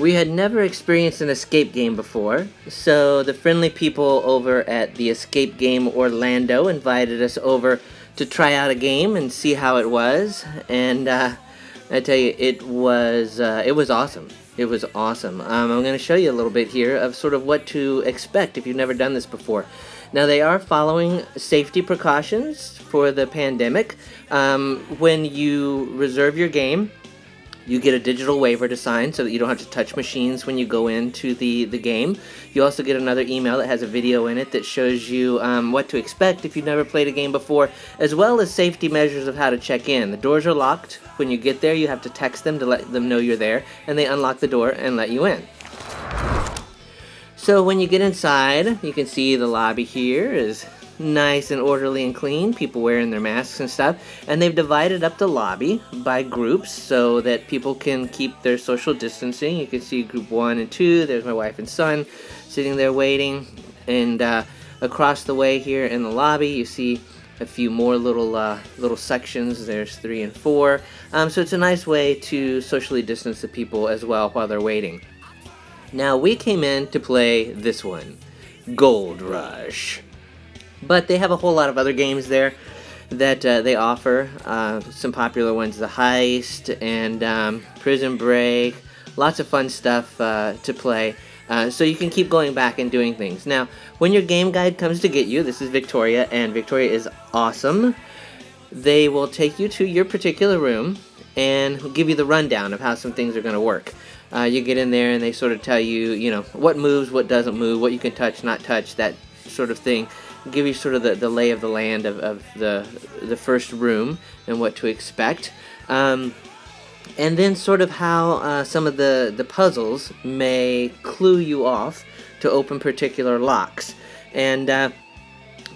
We had never experienced an escape game before, so the friendly people over at the Escape Game Orlando invited us over to try out a game and see how it was. And I tell you, it was awesome. It was awesome. I'm going to show you a little bit here of sort of what to expect if you've never done this before. Now, they are following safety precautions for the pandemic. When you reserve your game, you get a digital waiver to sign so that you don't have to touch machines when you go into the game. You also get another email that has a video in it that shows you what to expect if you've never played a game before, as well as safety measures of how to check in. The doors are locked. When you get there, you have to text them to let them know you're there, and they unlock the door and let you in. So when you get inside, you can see the lobby here is nice and orderly and clean, people wearing their masks and stuff, and they've divided up the lobby by groups so that people can keep their social distancing. You can see group 1 and 2, there's my wife and son sitting there waiting, and across the way here in the lobby you see a few more little sections. There's 3 and 4, so it's a nice way to socially distance the people as well while they're waiting. Now we came in to play this one, Gold Rush. But they have a whole lot of other games there that they offer. Some popular ones, The Heist and Prison Break. Lots of fun stuff to play. So you can keep going back and doing things. Now, when your game guide comes to get you, this is Victoria, and Victoria is awesome. They will take you to your particular room and give you the rundown of how some things are going to work. You get in there and they sort of tell you, you know, what moves, what doesn't move, what you can touch, not touch, that sort of thing. Give you sort of the lay of the land of the first room and what to expect. And then sort of how some of the puzzles may clue you off to open particular locks. And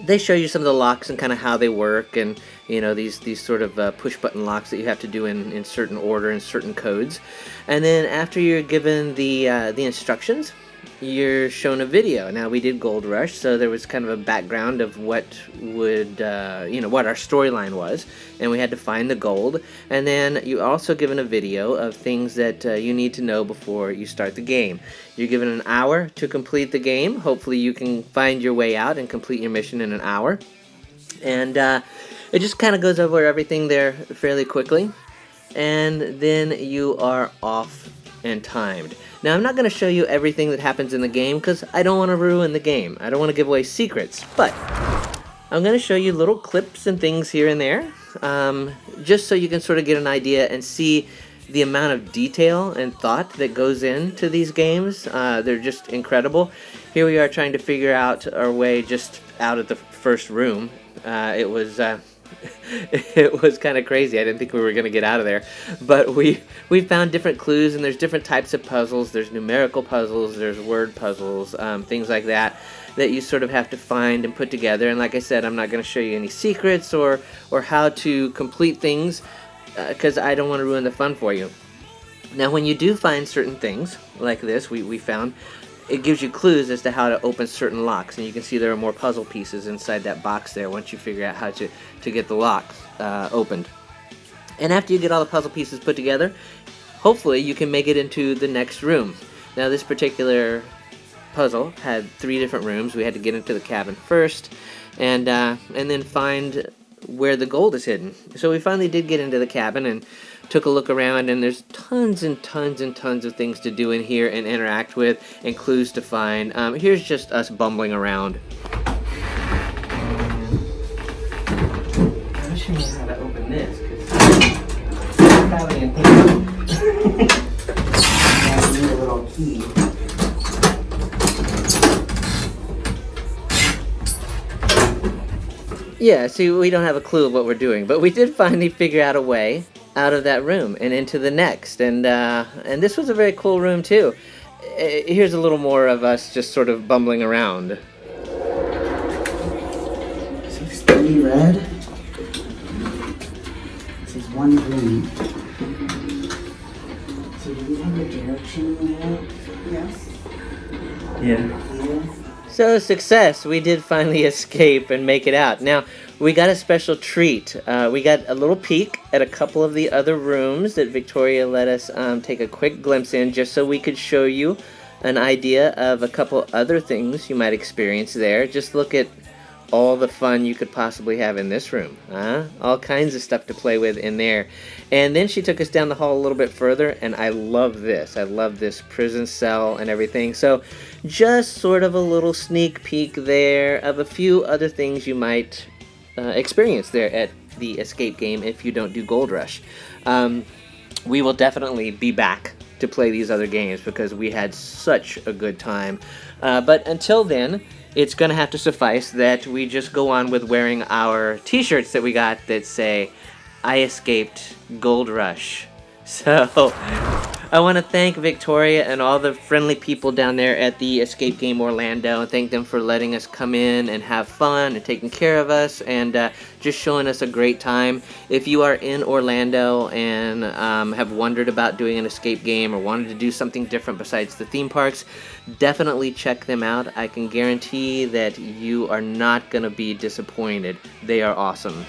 they show you some of the locks and kind of how they work, and you know, these sort of push button locks that you have to do in certain order and certain codes. And then after you're given the instructions, you're shown a video. Now, we did Gold Rush, so there was kind of a background of what would, what our storyline was, and we had to find the gold. And then you're also given a video of things that you need to know before you start the game. You're given an hour to complete the game. Hopefully you can find your way out and complete your mission in an hour. And it just kind of goes over everything there fairly quickly. And then you are off and timed. Now, I'm not going to show you everything that happens in the game because I don't want to ruin the game. I don't want to give away secrets, but I'm going to show you little clips and things here and there, just so you can sort of get an idea and see the amount of detail and thought that goes into these games. They're just incredible. Here we are trying to figure out our way just out of the first room. It was kind of crazy. I didn't think we were going to get out of there, but we found different clues, and there's different types of puzzles. There's numerical puzzles, there's word puzzles, things like that you sort of have to find and put together. And like I said, I'm not going to show you any secrets or how to complete things because I don't want to ruin the fun for you. Now, when you do find certain things like this, we found, it gives you clues as to how to open certain locks, and you can see there are more puzzle pieces inside that box there once you figure out how to get the lock opened. And after you get all the puzzle pieces put together, hopefully you can make it into the next room. Now, this particular puzzle had 3 different rooms. We had to get into the cabin first and then find where the gold is hidden. So we finally did get into the cabin and took a look around, and there's tons and tons and tons of things to do in here and interact with and clues to find. Here's just us bumbling around. I wish I knew how to open this, because I'm probably in here. I need a little key. Yeah, see, we don't have a clue of what we're doing, but we did finally figure out a way out of that room and into the next, and this was a very cool room too. Here's a little more of us just sort of bumbling around. 6 red. This is 1 green. So do we have a direction in there? Yes. Yeah. So, success! We did finally escape and make it out. Now, we got a special treat. We got a little peek at a couple of the other rooms that Victoria let us take a quick glimpse in, just so we could show you an idea of a couple other things you might experience there. Just look at all the fun you could possibly have in this room. All kinds of stuff to play with in there. And then she took us down the hall a little bit further, and I love this. I love this prison cell and everything. So just sort of a little sneak peek there of a few other things you might experience there at the escape game if you don't do Gold Rush. We will definitely be back to play these other games because we had such a good time. But until then, it's going to have to suffice that we just go on with wearing our t-shirts that we got that say, I escaped Gold Rush. So I want to thank Victoria and all the friendly people down there at the Escape Game Orlando, and thank them for letting us come in and have fun and taking care of us and just showing us a great time. If you are in Orlando and have wondered about doing an escape game or wanted to do something different besides the theme parks, definitely check them out. I can guarantee that you are not going to be disappointed. They are awesome.